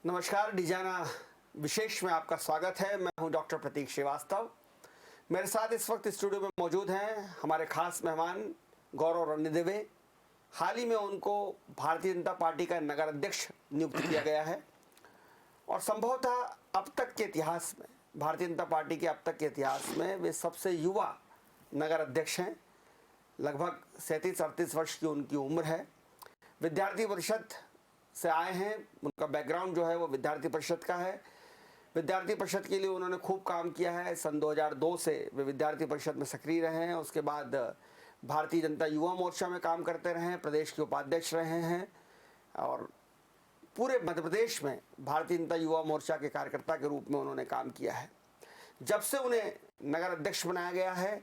नमस्कार, डिजाना विशेष में आपका स्वागत है। मैं हूं डॉक्टर प्रतीक श्रीवास्तव। मेरे साथ इस वक्त स्टूडियो में मौजूद हैं हमारे खास मेहमान गौरव रणदिवे। हाल ही में उनको भारतीय जनता पार्टी का नगर अध्यक्ष नियुक्त किया गया है और संभवतः अब तक के इतिहास में, भारतीय जनता पार्टी के अब तक के इतिहास में वे सबसे युवा नगर अध्यक्ष हैं। लगभग 37-38 वर्ष की उनकी उम्र है। विद्यार्थी परिषद से आए हैं। उनका बैकग्राउंड जो है वो विद्यार्थी परिषद का है। विद्यार्थी परिषद के लिए उन्होंने खूब काम किया है। सन 2002 से वे विद्यार्थी परिषद में सक्रिय रहे हैं। उसके बाद भारतीय जनता युवा मोर्चा में काम करते रहे हैं, प्रदेश के उपाध्यक्ष रहे हैं और पूरे मध्य प्रदेश में भारतीय जनता युवा मोर्चा के कार्यकर्ता के रूप में उन्होंने काम किया है। जब से उन्हें नगर अध्यक्ष बनाया गया है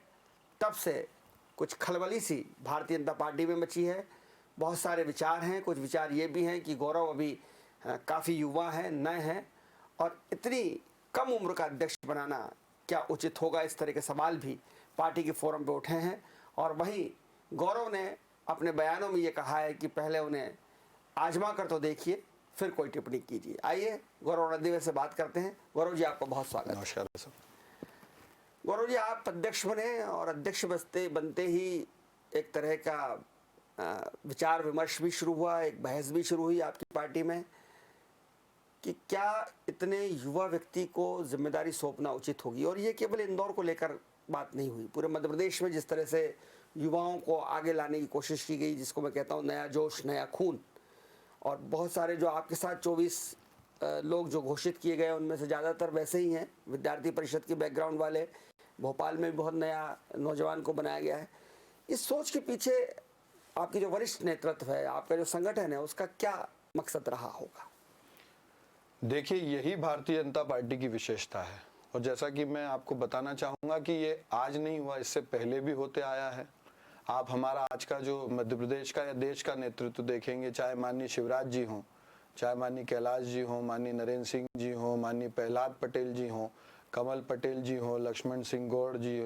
तब से कुछ खलबली सी भारतीय जनता पार्टी में मची है। बहुत सारे विचार हैं। कुछ विचार ये भी हैं कि गौरव अभी काफ़ी युवा हैं, नए हैं और इतनी कम उम्र का अध्यक्ष बनाना क्या उचित होगा, इस तरह के सवाल भी पार्टी के फोरम पे उठे हैं। और वहीं गौरव ने अपने बयानों में ये कहा है कि पहले उन्हें आजमा कर तो देखिए, फिर कोई टिप्पणी कीजिए। आइए गौरव रणदिवे से बात करते हैं। गौरव जी, आपका बहुत स्वागत। नमस्कार सर। गौरव जी, आप अध्यक्ष बने और अध्यक्ष बनते ही एक तरह का विचार विमर्श भी शुरू हुआ, एक बहस भी शुरू हुई आपकी पार्टी में कि क्या इतने युवा व्यक्ति को जिम्मेदारी सौंपना उचित होगी। और ये केवल इंदौर को लेकर बात नहीं हुई, पूरे मध्य प्रदेश में जिस तरह से युवाओं को आगे लाने की कोशिश की गई, जिसको मैं कहता हूँ नया जोश, नया खून। और बहुत सारे जो आपके साथ 24 लोग जो घोषित किए गए उनमें से ज़्यादातर वैसे ही हैं, विद्यार्थी परिषद के बैकग्राउंड वाले। भोपाल में भी बहुत नया नौजवान को बनाया गया है। इस सोच के पीछे आपकी जो वरिष्ठ नेतृत्व है, आपका जो संगठन है, उसका क्या मकसद रहा होगा? देखिए, यही भारतीय जनता पार्टी की विशेषता है और जैसा कि मैं आपको बताना चाहूँगा कि ये आज नहीं हुआ, इससे पहले भी होते आया है। आप हमारा आज का जो मध्य प्रदेश का या देश का नेतृत्व देखेंगे, चाहे माननीय शिवराज जी हों, चाहे माननीय कैलाश जी हों, माननीय नरेंद्र सिंह जी हों, माननीय प्रहलाद पटेल जी हों, कमल पटेल जी हों, लक्ष्मण सिंह गौड़ जी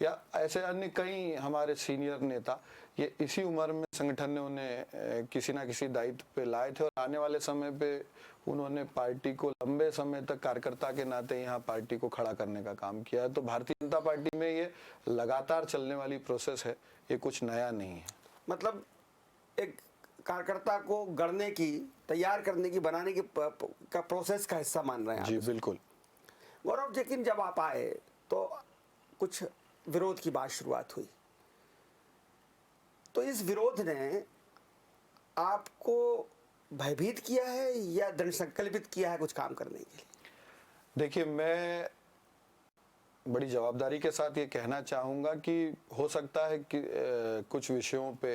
या ऐसे अन्य कई हमारे सीनियर नेता, ये इसी उम्र में संगठन ने उन्हें किसी ना किसी दायित्व पे लाए थे और आने वाले समय पे उन्होंने पार्टी को लंबे समय तक कार्यकर्ता के नाते यहाँ पार्टी को खड़ा करने का काम किया है। तो भारतीय जनता पार्टी में ये लगातार चलने वाली प्रोसेस है, ये कुछ नया नहीं है। मतलब एक कार्यकर्ता को गढ़ने की, तैयार करने की, बनाने की का प्रोसेस का हिस्सा मान रहे हैं जी बिल्कुल। गौरव, लेकिन जब आप आए तो कुछ विरोध की बात शुरुआत हुई, तो इस विरोध ने आपको भयभीत किया है या दृढ़ संकल्पित किया है कुछ काम करने के लिए? देखिए, मैं बड़ी जवाबदारी के साथ ये कहना चाहूँगा कि हो सकता है कि कुछ विषयों पे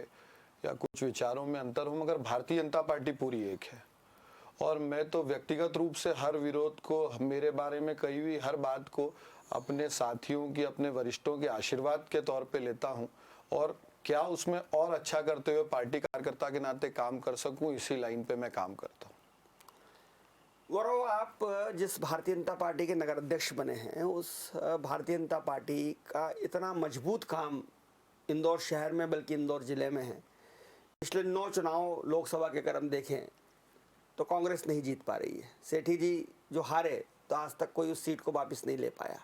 या कुछ विचारों में अंतर हो, मगर भारतीय जनता पार्टी पूरी एक है। और मैं तो व्यक्तिगत रूप से हर विरोध को, मेरे बारे में कही हुई हर बात को अपने साथियों की, अपने वरिष्ठों के आशीर्वाद के तौर पे लेता हूं और क्या उसमें और अच्छा करते हुए पार्टी कार्यकर्ता के नाते काम कर सकूं, इसी लाइन पे मैं काम करता हूं। गौरव, आप जिस भारतीय जनता पार्टी के नगर अध्यक्ष बने हैं, उस भारतीय जनता पार्टी का इतना मजबूत काम इंदौर शहर में, बल्कि इंदौर जिले में है। पिछले 9 चुनाव लोकसभा के अगर हम देखें तो कांग्रेस नहीं जीत पा रही है। सेठी जी जो हारे तो आज तक कोई उस सीट को वापस नहीं ले पाया।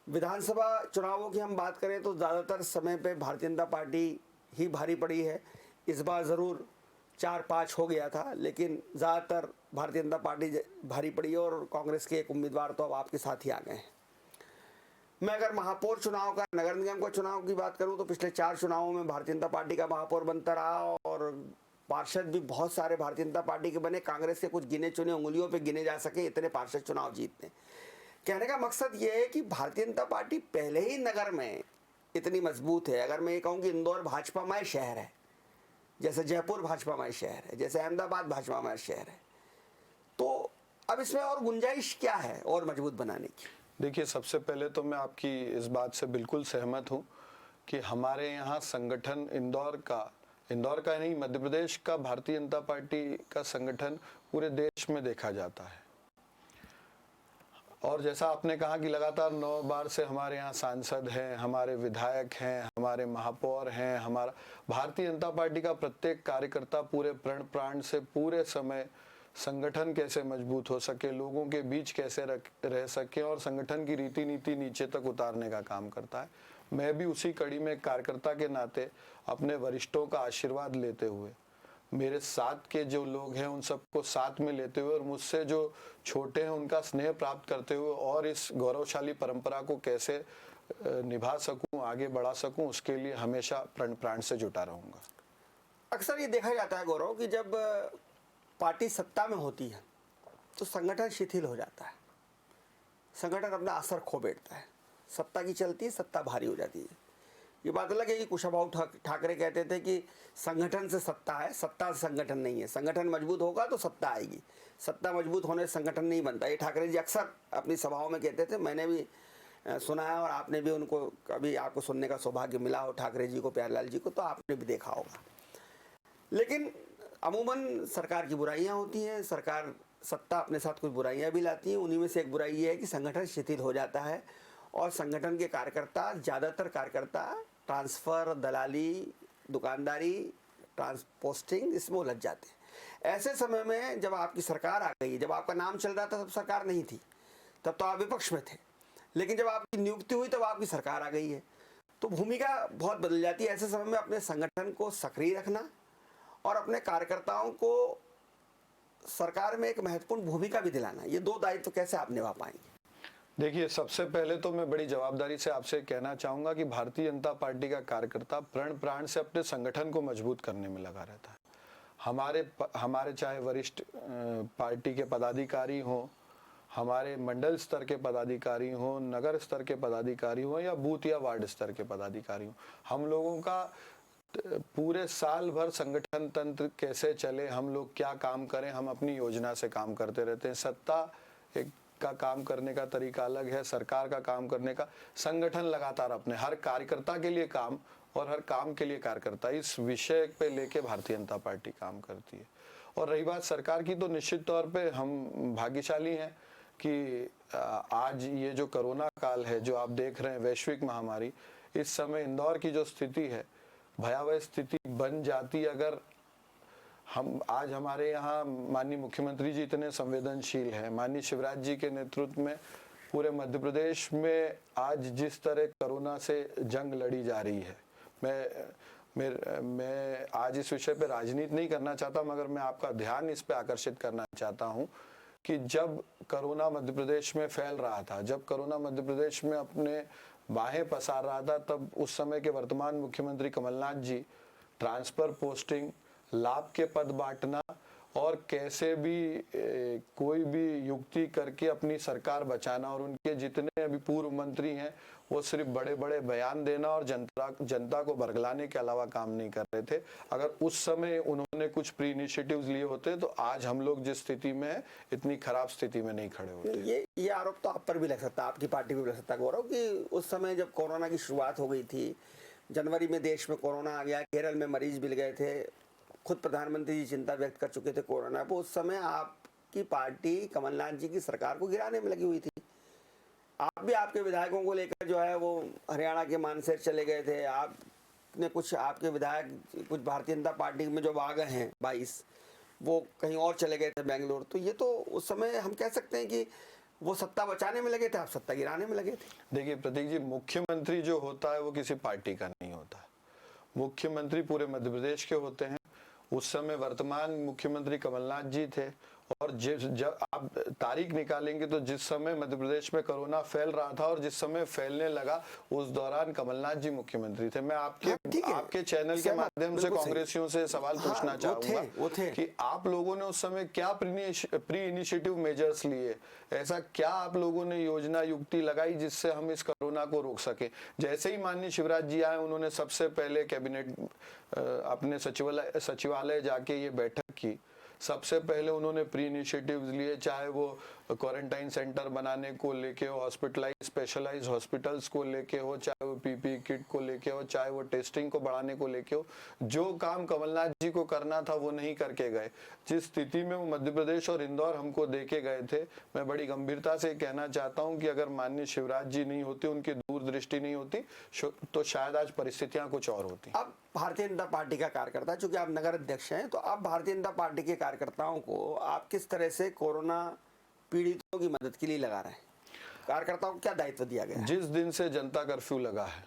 विधानसभा चुनावों की हम बात करें तो ज़्यादातर समय पे भारतीय जनता पार्टी ही भारी पड़ी है। इस बार ज़रूर 4-5 हो गया था, लेकिन ज़्यादातर भारतीय जनता पार्टी भारी पड़ी है और कांग्रेस के एक उम्मीदवार तो अब आपके साथ ही आ गए हैं। मैं अगर महापौर चुनाव का, नगर निगम का चुनाव की बात करूं तो पिछले 4 चुनावों में भारतीय जनता पार्टी का महापौर बनता रहा और पार्षद भी बहुत सारे भारतीय जनता पार्टी के बने। कांग्रेस के कुछ गिने चुने उंगलियों पे गिने जा सके इतने पार्षद चुनाव जीतने। कहने का मकसद ये है कि भारतीय जनता पार्टी पहले ही नगर में इतनी मजबूत है। अगर मैं ये कहूँ कि इंदौर भाजपामय शहर है, जैसे जयपुर भाजपामय शहर है, जैसे अहमदाबाद भाजपामय शहर है, तो अब इसमें और गुंजाइश क्या है और मजबूत बनाने की? देखिए, सबसे पहले तो मैं आपकी इस बात से बिल्कुल सहमत हूँ कि हमारे यहाँ संगठन इंदौर का नहीं, मध्य प्रदेश का भारतीय जनता पार्टी का संगठन पूरे देश में देखा जाता है। और जैसा आपने कहा कि लगातार 9 बार से हमारे यहाँ सांसद हैं, हमारे विधायक हैं, हमारे महापौर हैं, हमारा भारतीय जनता पार्टी का प्रत्येक कार्यकर्ता पूरे प्रण प्राण से पूरे समय संगठन कैसे मजबूत हो सके, लोगों के बीच कैसे रह सके और संगठन की रीति नीति नीचे तक उतारने का काम करता है। मैं भी उसी कड़ी में एक कार्यकर्ता के नाते अपने वरिष्ठों का आशीर्वाद लेते हुए, मेरे साथ के जो लोग हैं उन सबको साथ में लेते हुए और मुझसे जो छोटे हैं उनका स्नेह प्राप्त करते हुए और इस गौरवशाली परंपरा को कैसे निभा सकूं, आगे बढ़ा सकूं, उसके लिए हमेशा प्रण प्राण से जुटा रहूंगा। अक्सर ये देखा जाता है गौरव कि जब पार्टी सत्ता में होती है तो संगठन शिथिल हो जाता है, संगठन अपना असर खो बैठता है, सत्ता की चलती सत्ता भारी हो जाती है। ये बात अलग है कि कुशाभाऊ ठाकरे कहते थे कि संगठन से सत्ता है, सत्ता से संगठन नहीं है। संगठन मजबूत होगा तो सत्ता आएगी, सत्ता मजबूत होने से संगठन नहीं बनता। ये ठाकरे जी अक्सर अपनी सभाओं में कहते थे, मैंने भी सुना है और आपने भी उनको कभी आपको सुनने का सौभाग्य मिला हो ठाकरे जी को, प्यारेलाल जी को, तो आपने भी देखा होगा। लेकिन अमूमन सरकार की बुराइयां होती हैं, सरकार सत्ता अपने साथ कुछ बुराइयां भी लाती हैं। उन्हीं में से एक बुराई ये है कि संगठन शिथिल हो जाता है और संगठन के कार्यकर्ता, ज़्यादातर कार्यकर्ता ट्रांसफ़र, दलाली, दुकानदारी, पोस्टिंग इसमें उलझ जाते हैं। ऐसे समय में जब आपकी सरकार आ गई, जब आपका नाम चल रहा था तब सरकार नहीं थी, तब तो आप विपक्ष में थे, लेकिन जब आपकी नियुक्ति हुई तब आपकी सरकार आ गई है, तो भूमिका बहुत बदल जाती है। ऐसे समय में अपने संगठन को सक्रिय रखना और अपने कार्यकर्ताओं को सरकार में एक महत्वपूर्ण भूमिका भी दिलाना, ये दो दायित्व कैसे आप निभा पाएंगे? देखिए, सबसे पहले तो मैं बड़ी जवाबदारी से आपसे कहना चाहूंगा कि भारतीय जनता पार्टी का कार्यकर्ता प्रण प्राण से अपने संगठन को मजबूत करने में लगा रहता है। हमारे चाहे वरिष्ठ पार्टी के पदाधिकारी हों, हमारे मंडल स्तर के पदाधिकारी हों, नगर स्तर के पदाधिकारी हों या बूथ या वार्ड स्तर के पदाधिकारी हों, हम लोगों का पूरे साल भर संगठन तंत्र कैसे चले, हम लोग क्या काम करें, हम अपनी योजना से काम करते रहते हैं। सत्ता एक का काम करने का तरीका अलग है, सरकार का काम करने का, संगठन लगातार अपने हर कार्यकर्ता के लिए काम और हर काम के लिए कार्यकर्ता, इस विषय पे लेके भारतीय जनता पार्टी काम करती है। और रही बात सरकार की, तो निश्चित तौर पे हम भाग्यशाली हैं कि आज ये जो कोरोना काल है, जो आप देख रहे हैं, वैश्विक महामारी, इस समय इंदौर की जो स्थिति है, भयावह स्थिति बन जाती अगर हम आज हमारे यहाँ माननीय मुख्यमंत्री जी इतने संवेदनशील हैं, माननीय शिवराज जी के नेतृत्व में पूरे मध्य प्रदेश में आज जिस तरह कोरोना से जंग लड़ी जा रही है, मैं आज इस विषय पे राजनीति नहीं करना चाहता, मगर मैं आपका ध्यान इस पे आकर्षित करना चाहता हूँ कि जब कोरोना मध्य प्रदेश में फैल रहा था, जब कोरोना मध्य प्रदेश में अपने बाहें पसार रहा था, तब उस समय के वर्तमान मुख्यमंत्री कमलनाथ जी ट्रांसफर, पोस्टिंग, लाभ के पद बांटना और कैसे भी कोई भी युक्ति करके अपनी सरकार बचाना, और उनके जितने अभी पूर्व मंत्री हैं वो सिर्फ बड़े बड़े बयान देना और जनता को बरगलाने के अलावा काम नहीं कर रहे थे। अगर उस समय उन्होंने कुछ प्री इनिशिएटिव्स लिए होते तो आज हम लोग जिस स्थिति में हैं, इतनी खराब स्थिति में नहीं खड़े होते। ये आरोप तो आप पर भी लग सकता है, आपकी पार्टी पर भी लग सकता है गौरव, कि उस समय जब कोरोना की शुरुआत हो गई थी, जनवरी में देश में कोरोना आ गया, केरल में मरीज मिल गए थे, खुद प्रधानमंत्री जी चिंता व्यक्त कर चुके थे कोरोना पर, उस समय आपकी पार्टी कमलनाथ जी की सरकार को गिराने में लगी हुई थी। आप भी आपके विधायकों को लेकर जो है वो हरियाणा के मानसर चले गए थे, आपने कुछ आपके विधायक कुछ भारतीय जनता पार्टी में जो आ गए हैं 22, वो कहीं और चले गए थे बेंगलोर। तो ये तो उस समय हम कह सकते हैं कि वो सत्ता बचाने में लगे थे, आप सत्ता गिराने में लगे थे। देखिए प्रतीक जी, मुख्यमंत्री जो होता है वो किसी पार्टी का नहीं होता, मुख्यमंत्री पूरे मध्य प्रदेश के होते हैं। उस समय वर्तमान मुख्यमंत्री कमलनाथ जी थे, और जब आप तारीख निकालेंगे तो जिस समय मध्य प्रदेश में कोरोना फैल रहा था और जिस समय फैलने लगा, उस दौरान कमलनाथ जी मुख्यमंत्री थे। मैं आपके चैनल के माध्यम से कांग्रेसियों से सवाल पूछना चाहूंगा कि आप लोगों ने उस समय क्या प्री इनिशिएटिव मेजर्स लिए, ऐसा क्या आप लोगों ने योजना युक्ति लगाई जिससे हम इस कोरोना को रोक सके? जैसे ही माननीय शिवराज जी आए, उन्होंने सबसे पहले कैबिनेट अपने सचिवालय जाके ये बैठक की, सबसे पहले उन्होंने प्री इनिशिएटिव्स लिए, चाहे वो क्वारंटाइन सेंटर बनाने को लेके हो, हॉस्पिटलाइज स्पेशलाइज हॉस्पिटल्स को लेके हो, चाहे वो पीपी किट को लेके हो, चाहे वो टेस्टिंग को बढ़ाने को लेके हो, जो काम कमलनाथ जी को करना था वो नहीं करके गए। जिस स्थिति में वो मध्य प्रदेश और इंदौर हमको देके गए थे, मैं बड़ी गंभीरता से कहना चाहता हूं कि अगर माननीय शिवराज जी नहीं होते, उनकी दूरदृष्टि नहीं होती, तो शायद आज परिस्थितियां कुछ और होती। अब भारतीय जनता पार्टी का कार्यकर्ता, चूंकि आप नगर अध्यक्ष हैं, तो अब भारतीय जनता पार्टी के कार्यकर्ताओं को आप किस तरह से कोरोना पीड़ितों की मदद के लिए लगा रहे हैं? कार्यकर्ताओं को क्या दायित्व दिया गया है? जिस दिन से जनता कर्फ्यू लगा है,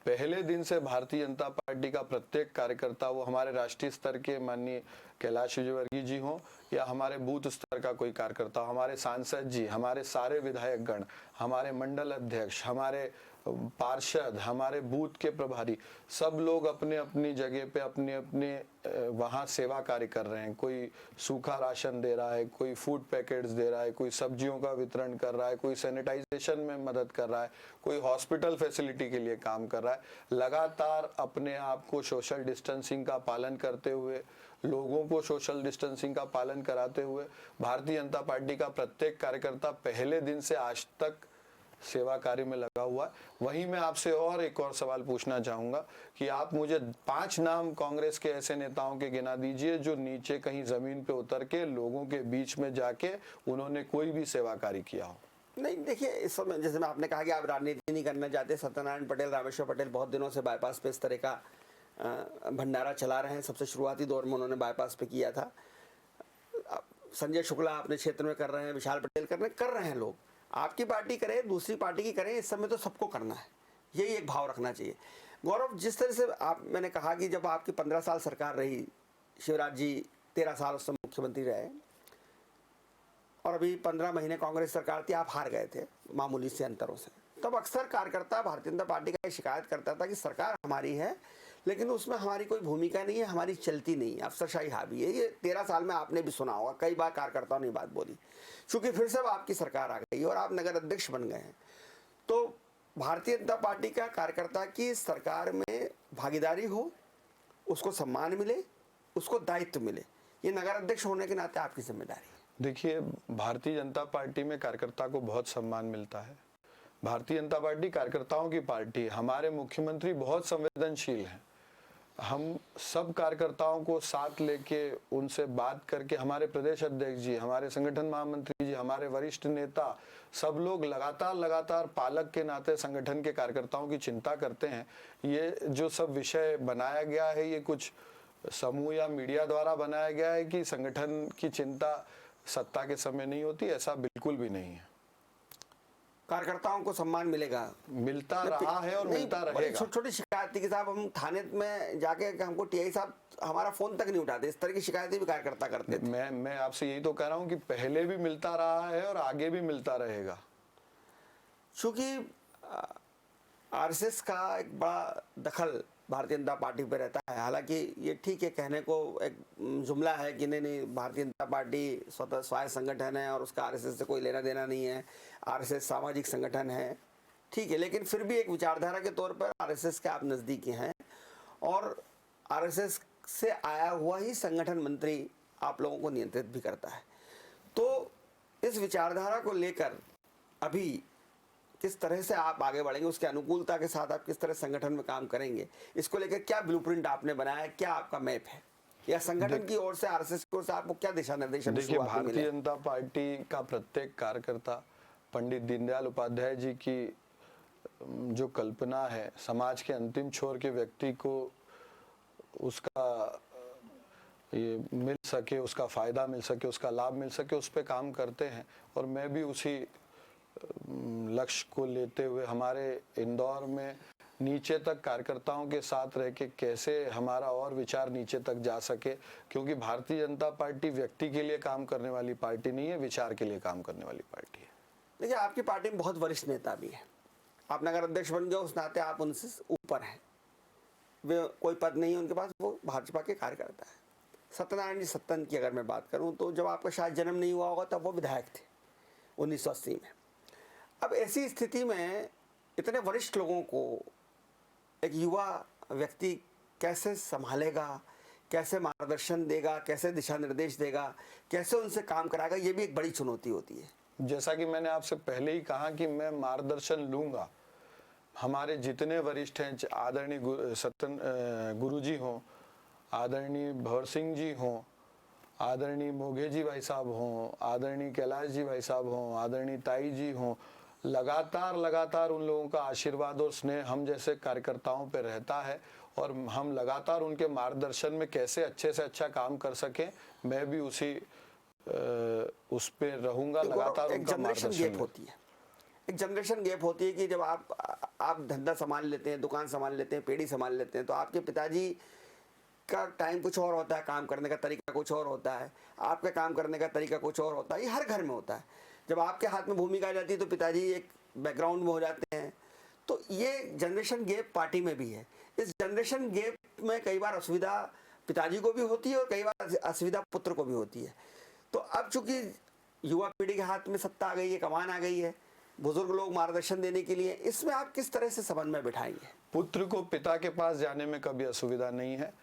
पहले दिन से भारतीय जनता पार्टी का प्रत्येक कार्यकर्ता, वो हमारे राष्ट्रीय स्तर के माननीय कैलाश विजयवर्गीय जी हों या हमारे बूथ स्तर का कोई कार्यकर्ता, हमारे सांसद जी, हमारे सारे विधायक गण, हमारे मंडल अध्यक्ष, हमारे पार्षद, हमारे बूथ के प्रभारी, सब लोग अपने अपनी जगह पे अपने अपने वहाँ सेवा कार्य कर रहे हैं। कोई सूखा राशन दे रहा है, कोई फूड पैकेट्स दे रहा है, कोई सब्जियों का वितरण कर रहा है, कोई सैनिटाइजेशन में मदद कर रहा है, कोई हॉस्पिटल फैसिलिटी के लिए काम कर रहा है। लगातार अपने आप को सोशल डिस्टेंसिंग का पालन करते हुए, लोगों को सोशल डिस्टेंसिंग का पालन कराते हुए भारतीय जनता पार्टी का प्रत्येक कार्यकर्ता पहले दिन से आज तक सेवा कार्य में लगा हुआ है। वहीं मैं आपसे और एक और सवाल पूछना चाहूंगा कि आप मुझे 5 नाम कांग्रेस के ऐसे नेताओं के गिना दीजिए जो नीचे कहीं जमीन पे उतर के लोगों के बीच में जाके उन्होंने कोई भी सेवा कार्य किया हो। नहीं, देखिए, इस समय जैसे आपने कहा कि आप राजनीति नहीं करना चाहते, सत्यनारायण पटेल, रामेश्वर पटेल बहुत दिनों से बाईपास पे इस तरह का भंडारा चला रहे हैं। सबसे शुरुआती दौर में उन्होंने बाईपास पे किया था। संजय शुक्ला अपने क्षेत्र में कर रहे हैं, विशाल पटेल कर रहे हैं लोग। आपकी पार्टी करे, दूसरी पार्टी की करें, इस समय तो सबको करना है, यही एक भाव रखना चाहिए। गौरव, जिस तरह से मैंने कहा कि जब आपकी 15 साल सरकार रही, शिवराज जी 13 साल उस समय मुख्यमंत्री रहे, और अभी 15 महीने कांग्रेस सरकार थी, आप हार गए थे मामूली से अंतरों से। तब अक्सर कार्यकर्ता भारतीय जनता पार्टी का शिकायत करता था कि सरकार हमारी है लेकिन उसमें हमारी कोई भूमिका नहीं है, हमारी चलती नहीं है, अफसरशाही हावी है। ये 13 साल में आपने भी सुना होगा, कई बार कार्यकर्ताओं ने बात बोली। चूंकि फिर से आपकी सरकार आ गई और आप नगर अध्यक्ष बन गए हैं, तो भारतीय जनता पार्टी का कार्यकर्ता की सरकार में भागीदारी हो, उसको सम्मान मिले, उसको दायित्व मिले, ये नगर अध्यक्ष होने के नाते आपकी जिम्मेदारी है। देखिए, भारतीय जनता पार्टी में कार्यकर्ता को बहुत सम्मान मिलता है। भारतीय जनता पार्टी कार्यकर्ताओं की पार्टी है। हमारे मुख्यमंत्री बहुत संवेदनशील हैं। हम सब कार्यकर्ताओं को साथ लेके उनसे बात करके, हमारे प्रदेश अध्यक्ष जी, हमारे संगठन महामंत्री जी, हमारे वरिष्ठ नेता, सब लोग लगातार पालक के नाते संगठन के कार्यकर्ताओं की चिंता करते हैं। ये जो सब विषय बनाया गया है, ये कुछ समूह या मीडिया द्वारा बनाया गया है कि संगठन की चिंता सत्ता के समय नहीं होती, ऐसा बिल्कुल भी नहीं है। कार्यकर्ताओं को सम्मान मिलेगा, मिलता रहा है और मिलता रहेगा। छोटी छोटी शिकायत थी कि साहब हम थाने में जाके हमको टीआई साहब हमारा फोन तक नहीं उठाते, इस तरह की शिकायतें भी कार्यकर्ता करते थे। मैं आपसे यही तो कह रहा हूँ कि पहले भी मिलता रहा है और आगे भी मिलता रहेगा। चूंकि आरएसएस का एक बड़ा दखल भारतीय जनता पार्टी पे रहता है। हालांकि ये ठीक है, कहने को एक जुमला है कि नहीं भारतीय जनता पार्टी स्वतः स्वायत्त संगठन है और उसका आरएसएस से कोई लेना देना नहीं है, आरएसएस सामाजिक संगठन है, ठीक है, लेकिन फिर भी एक विचारधारा के तौर पर आरएसएस के आप नज़दीकी हैं और आरएसएस से आया हुआ ही संगठन मंत्री आप लोगों को नियंत्रित भी करता है। तो इस विचारधारा को लेकर अभी किस तरह से आप आगे बढ़ेंगे, उसके अनुकूलता के साथ आप किस तरह संगठन में काम करेंगे, इसको लेकर क्या ब्लूप्रिंट आपने बनाया है, क्या आपका मैप है, या संगठन की ओर से, आरएसएस की ओर से आपको क्या दिशा निर्देश? देखिए, भारतीय जनता पार्टी का प्रत्येक कार्यकर्ता पंडित दीनदयाल उपाध्याय जी की जो कल्पना है, समाज के अंतिम छोर के व्यक्ति को उसका ये मिल सके, उसका फायदा मिल सके, उसका लाभ मिल सके, उस पर काम करते हैं। और मैं भी उसी लक्ष्य को लेते हुए हमारे इंदौर में नीचे तक कार्यकर्ताओं के साथ रह के कैसे हमारा और विचार नीचे तक जा सके, क्योंकि भारतीय जनता पार्टी व्यक्ति के लिए काम करने वाली पार्टी नहीं है, विचार के लिए काम करने वाली पार्टी है। देखिए, आपकी पार्टी में बहुत वरिष्ठ नेता भी है, आप नगर अध्यक्ष बन गए, उस नाते आप उनसे ऊपर हैं, वे कोई पद नहीं है उनके पास, वो भाजपा के कार्यकर्ता है। सत्यनारायण जी सत्तन की अगर मैं बात करूं तो जब आपका शायद जन्म नहीं हुआ होगा तब वो विधायक थे 1980 में। अब ऐसी स्थिति में इतने वरिष्ठ लोगों को एक युवा व्यक्ति कैसे संभालेगा, कैसे मार्गदर्शन देगा, कैसे दिशा निर्देश देगा, कैसे उनसे काम कराएगा, ये भी एक बड़ी चुनौती होती है। जैसा कि मैंने आपसे पहले ही कहा कि मैं मार्गदर्शन लूंगा। हमारे जितने वरिष्ठ हैं, आदरणीय गुरु जी हों, आदरणीय भंवर सिंह जी हों, आदरणीय मोघे जी भाई साहब हों, आदरणीय कैलाश जी भाई साहब हों, आदरणीय ताई जी हों, लगातार उन लोगों का आशीर्वाद और स्नेह हम जैसे कार्यकर्ताओं पे रहता है और हम लगातार उनके मार्गदर्शन में कैसे अच्छे से अच्छा काम कर सकें, मैं भी उस पे रहूंगा, लगातार एक उनका जनरेशन मार्गदर्शन गैप होती है, एक जनरेशन गैप होती है कि जब आप धंधा संभाल लेते हैं, दुकान संभाल लेते हैं, पेड़ी संभाल लेते हैं, तो आपके पिताजी का टाइम कुछ और होता है, काम करने का तरीका कुछ और होता है, आपका काम करने का तरीका कुछ और होता है। ये हर घर में होता है। जब आपके हाथ में भूमिका आ जाती है तो पिताजी एक बैकग्राउंड में हो जाते हैं। तो ये जनरेशन गैप पार्टी में भी है। इस जनरेशन गैप में कई बार असुविधा पिताजी को भी होती है और कई बार असुविधा पुत्र को भी होती है। तो अब चूंकि युवा पीढ़ी के हाथ में सत्ता आ गई है, कमान आ गई है, बुजुर्ग लोग मार्गदर्शन देने के लिए, इसमें आप किस तरह से समन्वय बिठाएंगे? पुत्र को पिता के पास जाने में कभी असुविधा नहीं है।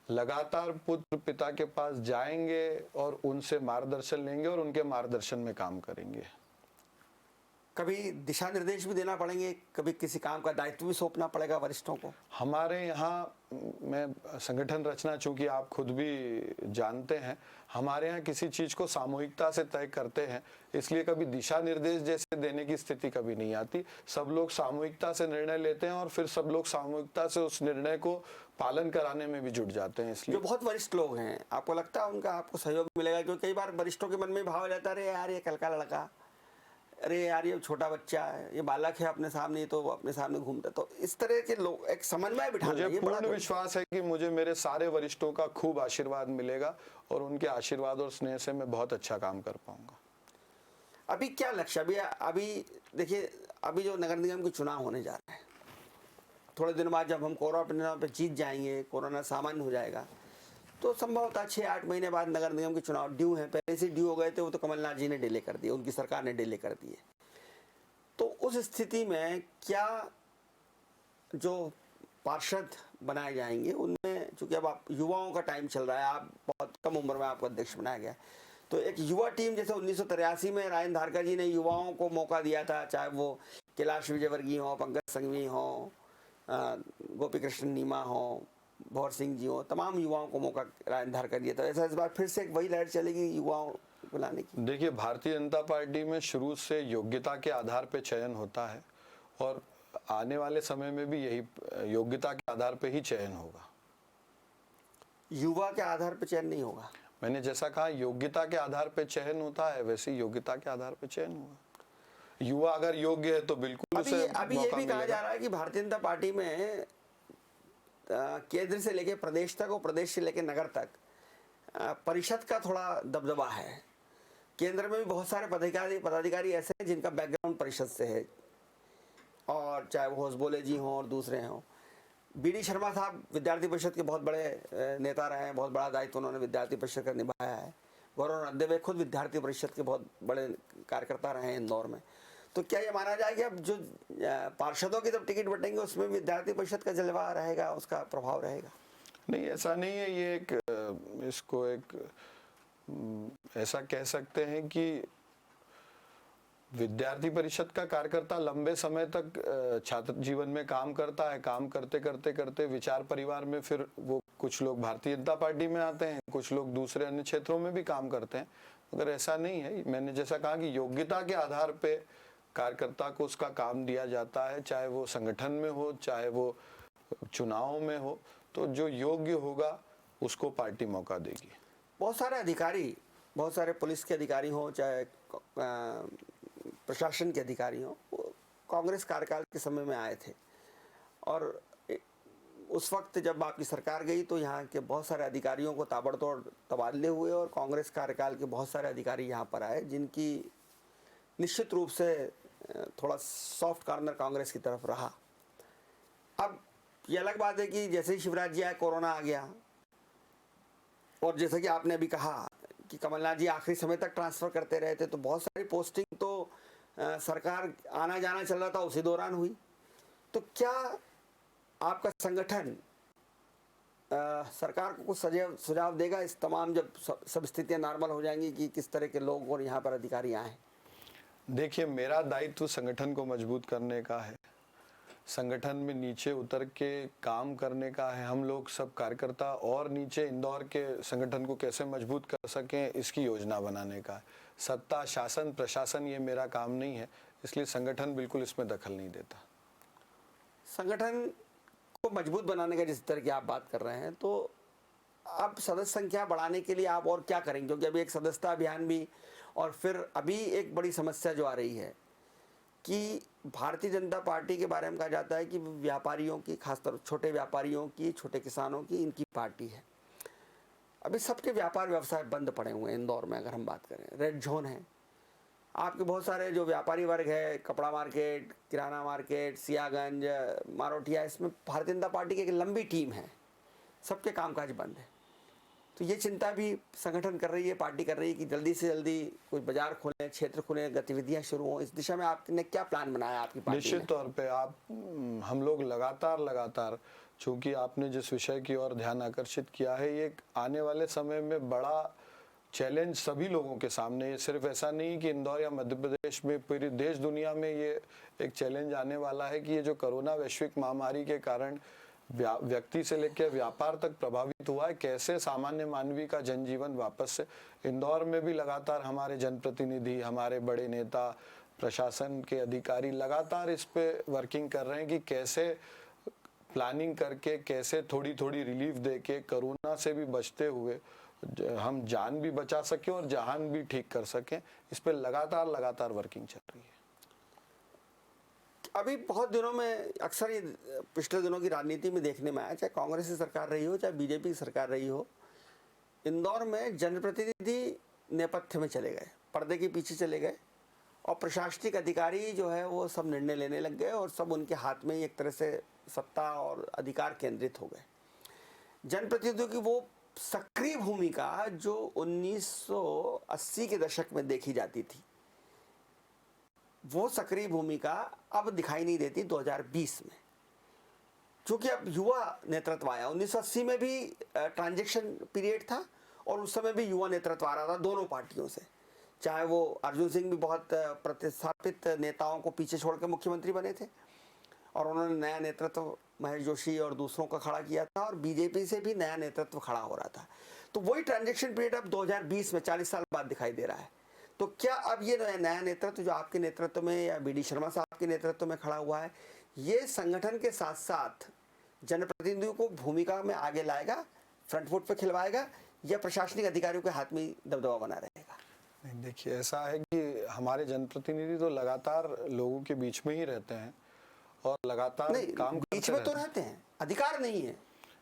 लगातार पुत्र पिता के पास जाएंगे और उनसे मार्गदर्शन लेंगे और उनके मार्गदर्शन में काम करेंगे। कभी दिशा निर्देश भी देना पड़ेंगे, कभी किसी काम का दायित्व भी सौंपना पड़ेगा वरिष्ठों को? हमारे यहाँ मैं संगठन रचना, चूंकि आप खुद भी जानते हैं, हमारे यहाँ किसी चीज को सामूहिकता से तय करते हैं, इसलिए कभी दिशा निर्देश जैसे देने की स्थिति कभी नहीं आती। सब लोग सामूहिकता से निर्णय लेते हैं और फिर सब लोग सामूहिकता से उस निर्णय को पालन कराने में भी जुट जाते हैं। इसलिए जो बहुत वरिष्ठ लोग हैं, आपको लगता है उनका आपको सहयोग मिलेगा? क्योंकि कई बार वरिष्ठों के मन में भाव रहता है, अरे यार ये कल का लड़का, अरे यार ये छोटा बच्चा है, ये बालक है अपने सामने, तो वो अपने सामने घूमता। तो इस तरह के लोग एक समन्वय बिठाना, मुझे ये बड़ा पूर्ण विश्वास है कि मुझे मेरे सारे वरिष्ठों का खूब आशीर्वाद मिलेगा और उनके आशीर्वाद और स्नेह से मैं बहुत अच्छा काम कर पाऊंगा। अभी क्या लक्ष्य? अभी देखिए, अभी जो नगर निगम के चुनाव होने जा रहे हैं, थोड़े दिन बाद जब हम कोरोना पे जीत जाएंगे, कोरोना सामान्य हो जाएगा, तो संभवतः 6-8 महीने बाद नगर निगम के चुनाव ड्यू हैं। पहले से ड्यू हो गए थे, वो तो कमलनाथ जी ने डिले कर दिए, उनकी सरकार ने डिले कर दिए। तो उस स्थिति में क्या जो पार्षद बनाए जाएंगे उनमें, चूंकि अब आप युवाओं का टाइम चल रहा है, आप बहुत कम उम्र में आपको अध्यक्ष बनाया गया, तो एक युवा टीम, जैसे 1983 में रायन धारका जी ने युवाओं को मौका दिया था, चाहे वो कैलाश विजयवर्गीय हो, पंकज संघवी हो, गोपी कृष्ण नीमा हो, भंवर सिंह जी हो, तमाम युवाओं को मौका रायन धारका दिया था। ऐसा इस बार फिर से एक वही लहर चलेगी युवाओं को लाने की? देखिए, भारतीय जनता पार्टी में शुरू से योग्यता के आधार पे चयन होता है और आने वाले समय में भी यही योग्यता के आधार पे ही चयन होगा। युवा के आधार पर चयन नहीं होगा? मैंने जैसा कहा, योग्यता के आधार पे चयन होता है, वैसे योग्यता के आधार पे चयन होगा। युवा अगर योग्य है तो बिल्कुल उसे अभी ये भी कहा जा रहा है कि भारतीय जनता पार्टी में केंद्र से लेके प्रदेश तक और प्रदेश से लेके नगर तक परिषद का थोड़ा दबदबा है। केंद्र में भी बहुत सारे पदाधिकारी ऐसे हैं जिनका बैकग्राउंड परिषद से है, और चाहे वो होसबोले जी हों और दूसरे हों। बी.डी. शर्मा साहब विद्यार्थी परिषद के बहुत बड़े नेता रहे हैं, बहुत बड़ा दायित्व उन्होंने विद्यार्थी परिषद का निभाया है। गौरव रणदेवे खुद विद्यार्थी परिषद के बहुत बड़े कार्यकर्ता रहे हैं इंदौर में। तो क्या ये माना जाए कि अब जो पार्षदों की जब टिकट बटेंगे उसमें विद्यार्थी परिषद का जलवा रहेगा, उसका प्रभाव रहेगा? नहीं, ऐसा नहीं है। ये इसको ऐसा कह सकते हैं कि विद्यार्थी परिषद का कार्यकर्ता लंबे समय तक छात्र जीवन में काम करता है। काम करते विचार परिवार में फिर वो कुछ लोग भारतीय जनता पार्टी में आते हैं, कुछ लोग दूसरे अन्य क्षेत्रों में भी काम करते हैं। मगर ऐसा नहीं है। मैंने जैसा कहा कि योग्यता के आधार पे कार्यकर्ता को उसका काम दिया जाता है, चाहे वो संगठन में हो, चाहे वो चुनाव में हो। तो जो योग्य होगा उसको पार्टी मौका देगी। बहुत सारे अधिकारी, बहुत सारे पुलिस के अधिकारी हों, चाहे प्रशासन के अधिकारी हों, कांग्रेस कार्यकाल के समय में आए थे, और उस वक्त जब आपकी सरकार गई तो यहाँ के बहुत सारे अधिकारियों को ताबड़तोड़ तबादले हुए और कांग्रेस कार्यकाल के बहुत सारे अधिकारी यहाँ पर आए, जिनकी निश्चित रूप से थोड़ा सॉफ्ट कॉर्नर कांग्रेस की तरफ रहा। अब ये अलग बात है कि जैसे ही शिवराज जी आए, कोरोना आ गया, और जैसे कि आपने अभी कहा कि कमलनाथ जी आखिरी समय तक ट्रांसफ़र करते रहे थे, तो बहुत सारी पोस्टिंग तो सरकार आना जाना चल रहा था उसी दौरान हुई। तो क्या आपका संगठन सरकार को कुछ सुझाव देगा इस तमाम जब सब स्थितियां नॉर्मल हो जाएंगी कि किस तरह के लोग और यहाँ पर अधिकारी आए? देखिए, मेरा दायित्व संगठन को मजबूत करने का है, संगठन में नीचे उतर के काम करने का है। हम लोग सब कार्यकर्ता और नीचे इंदौर के संगठन को कैसे मजबूत कर सकें इसकी योजना बनाने का है। सत्ता, शासन, प्रशासन ये मेरा काम नहीं है, इसलिए संगठन बिल्कुल इसमें दखल नहीं देता। संगठन को मजबूत बनाने का जिस तरह की आप बात कर रहे हैं, तो अब सदस्य संख्या बढ़ाने के लिए आप और क्या करेंगे? क्योंकि अभी एक सदस्यता अभियान भी, और फिर अभी एक बड़ी समस्या जो आ रही है कि भारतीय जनता पार्टी के बारे में कहा जाता है कि व्यापारियों की, खासतौर छोटे व्यापारियों की, छोटे किसानों की इनकी पार्टी है। अभी सबके व्यापार व्यवसाय बंद पड़े हुए हैं। इंदौर में अगर हम बात करें, रेड जोन है। आपके बहुत सारे जो व्यापारी वर्ग है, कपड़ा मार्केट, किराना मार्केट, सियागंज, मारोटिया, इसमें भारतीय जनता पार्टी की एक लंबी टीम है, सबके कामकाज बंद है। तो ये चिंता भी संगठन कर रही है, पार्टी कर रही है कि जल्दी से जल्दी कोई बाजार खोलें, क्षेत्र खोलें, गतिविधियां शुरू हों। इस दिशा में आपने क्या प्लान बनाया आपकी पार्टी निश्चित तौर पे हम लोग लगातार, चूंकि आपने जिस विषय की ओर ध्यान आकर्षित किया है, ये आने वाले समय में बड़ा चैलेंज सभी लोगों के सामने। सिर्फ ऐसा नहीं कि इंदौर या मध्य प्रदेश में, पूरी देश दुनिया में ये एक चैलेंज आने वाला है कि ये जो कोरोना वैश्विक महामारी के कारण व्यक्ति से लेकर व्यापार तक प्रभावित हुआ है, कैसे सामान्य मानवी का जनजीवन वापस से। इंदौर में भी लगातार हमारे जनप्रतिनिधि, हमारे बड़े नेता, प्रशासन के अधिकारी लगातार इस पे वर्किंग कर रहे हैं कि कैसे प्लानिंग करके, कैसे थोड़ी थोड़ी रिलीफ दे के कोरोना से भी बचते हुए हम जान भी बचा सकें और जहान भी ठीक कर सकें। इस पे लगातार वर्किंग चल रही है। अभी बहुत दिनों में अक्सर ये पिछले दिनों की राजनीति में देखने में आया, चाहे कांग्रेस की सरकार रही हो, चाहे बीजेपी की सरकार रही हो, इंदौर में जनप्रतिनिधि नेपथ्य में चले गए, पर्दे के पीछे चले गए, और प्रशासनिक अधिकारी जो है वो सब निर्णय लेने लग गए और सब उनके हाथ में ही एक तरह से सत्ता और अधिकार केंद्रित हो गए। जनप्रतिनिधियों की वो सक्रिय भूमिका जो 1980 के दशक में देखी जाती थी, वो सक्रिय भूमिका अब दिखाई नहीं देती 2020 में, क्योंकि अब युवा नेतृत्व आया। 1980 में भी ट्रांजिशन पीरियड था और उस समय भी युवा नेतृत्व आ रहा था दोनों पार्टियों से। चाहे वो अर्जुन सिंह भी बहुत प्रतिस्थापित नेताओं को पीछे छोड़कर मुख्यमंत्री बने थे और उन्होंने नया नेतृत्व महेश जोशी और दूसरों का खड़ा किया था, और बीजेपी से भी नया नेतृत्व खड़ा हो रहा था। तो वही ट्रांजिशन पीरियड अब 2020 में 40 साल बाद दिखाई दे रहा है। तो क्या अब ये नया नेतृत्व जो आपके नेतृत्व में या बी डी शर्मा साहब के नेतृत्व में खड़ा हुआ है, ये संगठन के साथ साथ जनप्रतिनिधियों को भूमिका में आगे लाएगा, फ्रंट फुट पे खिलवाएगा, या प्रशासनिक अधिकारियों के हाथ में दबदबा बना रहेगा? नहीं, देखिए, ऐसा है कि हमारे जनप्रतिनिधि तो लगातार लोगों के बीच में ही रहते हैं और लगातार काम करते बीच में तो रहते हैं, अधिकार नहीं है।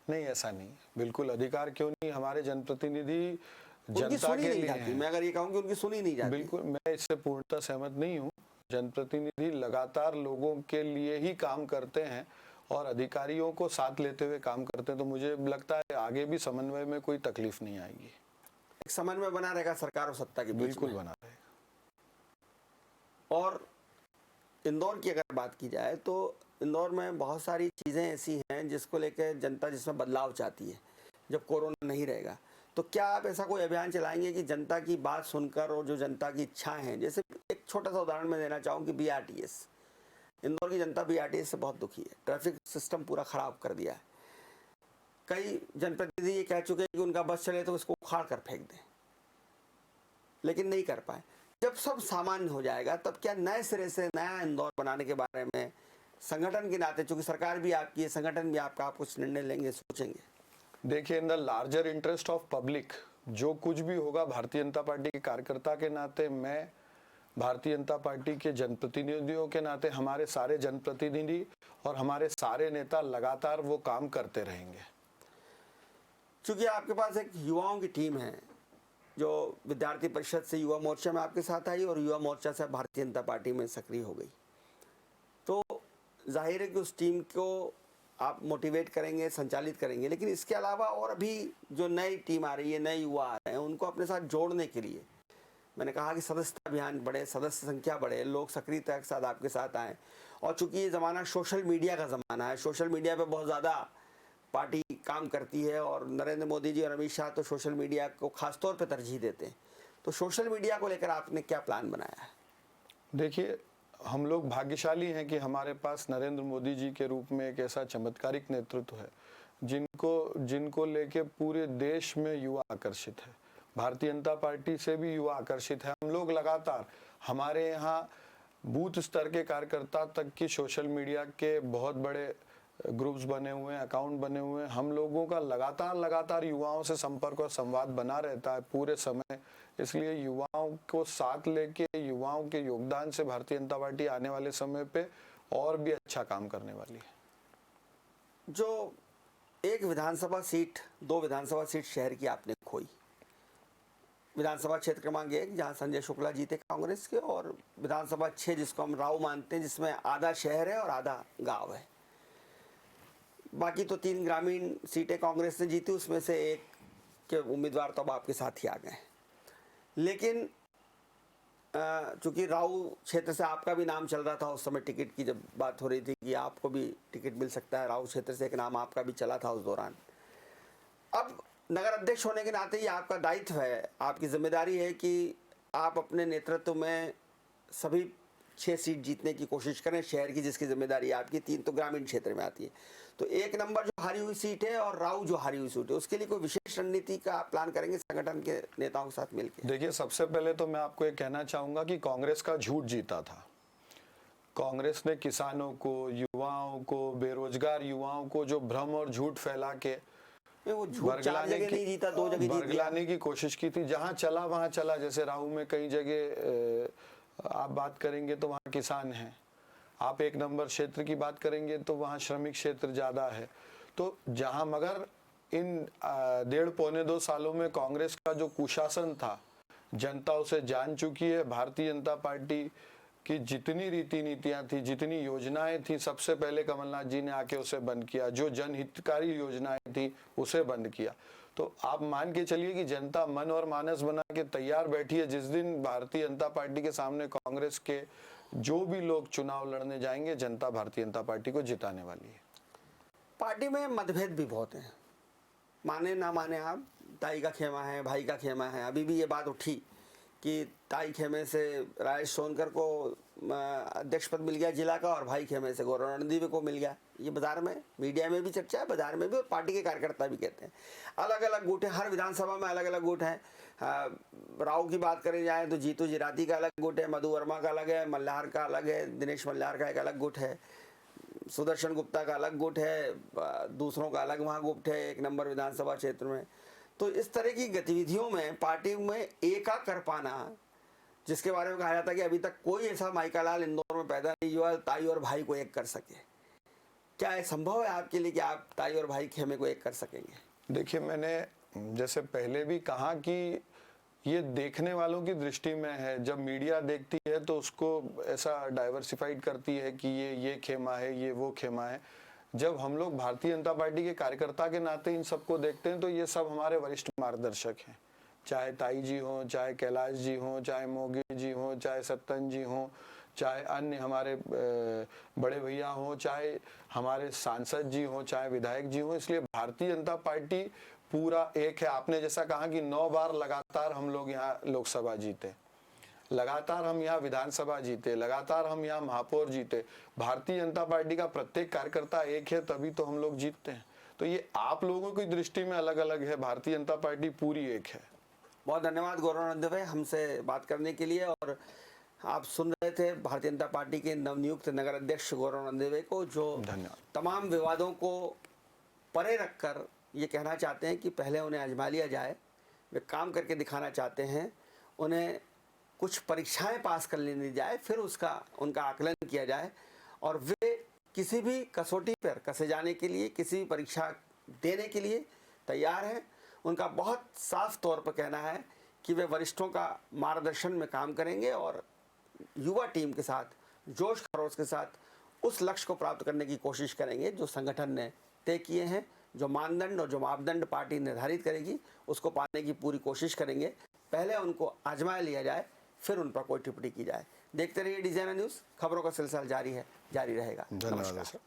नहीं, ऐसा नहीं, बिल्कुल अधिकार क्यों नहीं। हमारे जनप्रतिनिधि जनता के लिए हैं। मैं अगर ये कहूँ कि उनकी सुनी नहीं जाती, बिल्कुल, मैं इससे पूर्णतः सहमत नहीं हूँ। जनप्रतिनिधि लगातार लोगों के लिए ही काम करते हैं और अधिकारियों को साथ लेते हुए काम करते हैं, तो मुझे लगता है आगे भी समन्वय में कोई तकलीफ नहीं आएगी। एक समन्वय बना रहेगा सरकार और सत्ता के बीच में। बिल्कुल बना रहेगा। और इंदौर की अगर बात की जाए तो इंदौर में बहुत सारी चीज़ें ऐसी हैं जिसको लेकर जनता जिसमें बदलाव चाहती है जब कोरोना नहीं रहेगा। तो क्या आप ऐसा कोई अभियान चलाएंगे कि जनता की बात सुनकर और जो जनता की इच्छाएं हैं, जैसे एक छोटा सा उदाहरण मैं देना चाहूँ कि BRTS, इंदौर की जनता BRTS से बहुत दुखी है, ट्रैफिक सिस्टम पूरा ख़राब कर दिया है। कई जनप्रतिनिधि ये कह चुके हैं कि उनका बस चले तो उसको उखाड़ कर फेंक दें, लेकिन नहीं कर पाए। जब सब सामान्य हो जाएगा तब क्या नए सिरे से नया इंदौर बनाने के बारे में संगठन के नाते, चूंकि सरकार भी आपकी है, संगठन भी आपका, आप कुछ निर्णय लेंगे, सोचेंगे? देखिए, in the larger interest of public जो कुछ भी होगा, भारतीय जनता पार्टी के कार्यकर्ता के नाते, मैं भारतीय जनता पार्टी के जनप्रतिनिधियों के नाते, हमारे सारे जनप्रतिनिधि और हमारे सारे नेता लगातार वो काम करते रहेंगे। चूंकि आपके पास एक युवाओं की टीम है जो विद्यार्थी परिषद से युवा मोर्चा में आपके साथ आई और युवा मोर्चा से भारतीय जनता पार्टी में सक्रिय हो गई, तो जाहिर है कि उस टीम को आप मोटिवेट करेंगे, संचालित करेंगे। लेकिन इसके अलावा और अभी जो नई टीम आ रही है, नए युवा आ रहे हैं, उनको अपने साथ जोड़ने के लिए मैंने कहा कि सदस्यता अभियान बढ़े, सदस्य संख्या बढ़े, लोग सक्रियता के साथ आपके साथ आएँ। और चूंकि ये ज़माना सोशल मीडिया का ज़माना है, सोशल मीडिया पे बहुत ज़्यादा पार्टी काम करती है और नरेंद्र मोदी जी और अमित शाह तो सोशल मीडिया को खासतौर पर तरजीह देते हैं, तो सोशल मीडिया को लेकर आपने क्या प्लान बनाया है? देखिए, हम लोग भाग्यशाली हैं कि हमारे पास नरेंद्र मोदी जी के रूप में एक ऐसा चमत्कारिक नेतृत्व है जिनको लेके पूरे देश में युवा आकर्षित है। भारतीय जनता पार्टी से भी युवा आकर्षित है। हम लोग लगातार, हमारे यहाँ बूथ स्तर के कार्यकर्ता तक की सोशल मीडिया के बहुत बड़े ग्रुप्स बने हुए हैं, अकाउंट बने हुए हैं। हम लोगों का लगातार युवाओं से संपर्क और संवाद बना रहता है पूरे समय। इसलिए युवाओं को साथ लेके, युवाओं के योगदान से भारतीय जनता पार्टी आने वाले समय पे और भी अच्छा काम करने वाली है। जो एक विधानसभा सीट, 2 विधानसभा सीट शहर की आपने खोई, विधानसभा क्षेत्र क्रमांक 1 जहां संजय शुक्ला जीते कांग्रेस के, और विधानसभा 6 जिसको हम राव मानते हैं, जिसमें आधा शहर है और आधा गांव है। बाकी तो 3 ग्रामीण सीटें कांग्रेस ने जीती, उसमें से एक के उम्मीदवार तो अब आपके साथ ही आ गए हैं। लेकिन चूंकि राव क्षेत्र से आपका भी नाम चल रहा था उस समय, टिकट की जब बात हो रही थी कि आपको भी टिकट मिल सकता है, राव क्षेत्र से एक नाम आपका भी चला था उस दौरान। अब नगर अध्यक्ष होने के नाते ये आपका दायित्व है, आपकी जिम्मेदारी है कि आप अपने नेतृत्व में सभी 6 सीट जीतने की कोशिश करें शहर की, जिसकी जिम्मेदारी आपकी। 3 तो ग्रामीण क्षेत्र में आती है। तो 1 नंबर जो हारी हुई सीट है और राव जो हारी हुई सीट है, उसके लिए कोई विशेष रणनीति का प्लान करेंगे संगठन के नेताओं के साथ मिलकर? देखिए, सबसे पहले तो मैं आपको ये कहना चाहूंगा कि कांग्रेस का झूठ जीता था। कांग्रेस ने किसानों को, युवाओं को, बेरोजगार युवाओं को जो भ्रम और झूठ फैला के वो झूठ 4 जगह नहीं जीता, 2 जगह जीत गया। बरगलाने की कोशिश की थी। जहां चला वहां चला। जैसे राहू में कई जगह आप बात करेंगे तो वहां किसान हैं, आप 1 नंबर क्षेत्र की बात करेंगे तो वहां श्रमिक क्षेत्र ज्यादा है। तो जहां, मगर इन 1.5-2 सालों में कांग्रेस का जो कुशासन था, जनता उसे जान चुकी है। भारतीय जनता पार्टी की जितनी रीति नीतियां थी, जितनी योजनाएं थी, सबसे पहले कमलनाथ जी ने आके उसे बंद किया। जो जनहितकारी योजनाएं थी उसे बंद किया। तो आप मान के चलिए कि जनता मन और मानस बना के तैयार बैठी है। जिस दिन भारतीय जनता पार्टी के सामने कांग्रेस के जो भी लोग चुनाव लड़ने जाएंगे, जनता भारतीय जनता पार्टी को जिताने वाली है। पार्टी में मतभेद भी बहुत हैं, माने ना माने आप, ताई का खेमा है, भाई का खेमा है। अभी भी ये बात उठी कि ताई खेमे से राजेश सोनकर को अध्यक्ष पद मिल गया जिला का, और भाई खेमे से गौरव रणदीवे को मिल गया। ये बाजार में, मीडिया में भी चर्चा है, बाजार में भी, और पार्टी के कार्यकर्ता भी कहते हैं। अलग अलग गुट है, हर विधानसभा में अलग अलग गुट हैं। राव की बात करें जाए तो जीतू जिराती का अलग गुट है, मधु वर्मा का अलग है, मल्हार का अलग है, दिनेश मल्हार का एक अलग गुट है, सुदर्शन गुप्ता का अलग गुट है, दूसरों का अलग वहाँ गुट है 1 नंबर विधानसभा क्षेत्र में। तो इस तरह की गतिविधियों में पार्टी में एका कर पाना, जिसके बारे में कहा जाता है कि अभी तक कोई ऐसा माइका लाल इंदौर में पैदा नहीं हुआ ताई और भाई को एक कर सके, क्या ये संभव है आपके लिए कि आप ताई और भाई खेमे को एक कर सकेंगे? देखिए, मैंने जैसे पहले भी कहा कि ये देखने वालों की दृष्टि में है। जब मीडिया देखती है तो उसको ऐसा डाइवर्सिफाइड करती है कि ये खेमा है, ये वो खेमा है। जब हम लोग भारतीय जनता पार्टी के कार्यकर्ता के नाते इन सबको देखते हैं तो ये सब हमारे वरिष्ठ मार्गदर्शक हैं। चाहे ताई जी हों, चाहे कैलाश जी हों, चाहे मोगी जी हों, चाहे सत्तन जी हों, चाहे अन्य हमारे बड़े भैया हों, चाहे हमारे सांसद जी हों, चाहे विधायक जी हों। इसलिए भारतीय जनता पार्टी पूरा एक है। आपने जैसा कहा कि 9 बार लगातार हम लोग यहाँ लोकसभा जीते, लगातार हम यहाँ विधानसभा जीते, लगातार हम यहाँ महापौर जीते। भारतीय जनता पार्टी का प्रत्येक कार्यकर्ता एक है, तभी तो हम लोग जीतते हैं। तो ये आप लोगों की दृष्टि में अलग अलग है, भारतीय जनता पार्टी पूरी एक है। बहुत धन्यवाद गौरव रणदीवे हमसे बात करने के लिए। और आप सुन रहे थे भारतीय जनता पार्टी के नवनियुक्त नगर अध्यक्ष गौरव रणदीवे को, जो तमाम विवादों को परे रखकर ये कहना चाहते हैं कि पहले उन्हें आजमा लिया जाए। वे काम करके दिखाना चाहते हैं, उन्हें कुछ परीक्षाएं पास कर लेनी जाए, फिर उनका आकलन किया जाए, और वे किसी भी कसौटी पर कसे जाने के लिए, किसी भी परीक्षा देने के लिए तैयार हैं। उनका बहुत साफ तौर पर कहना है कि वे वरिष्ठों का मार्गदर्शन में काम करेंगे और युवा टीम के साथ, जोश खरोश के साथ उस लक्ष्य को प्राप्त करने की कोशिश करेंगे जो संगठन ने तय किए हैं। जो मानदंड और जो मापदंड पार्टी निर्धारित करेगी उसको पाने की पूरी कोशिश करेंगे। पहले उनको आजमा लिया जाए, फिर उन पर कोई टिप्पणी की जाए। देखते रहिए डी न्यूज़, खबरों का सिलसिला जारी रहेगा। धन्यवाद सर।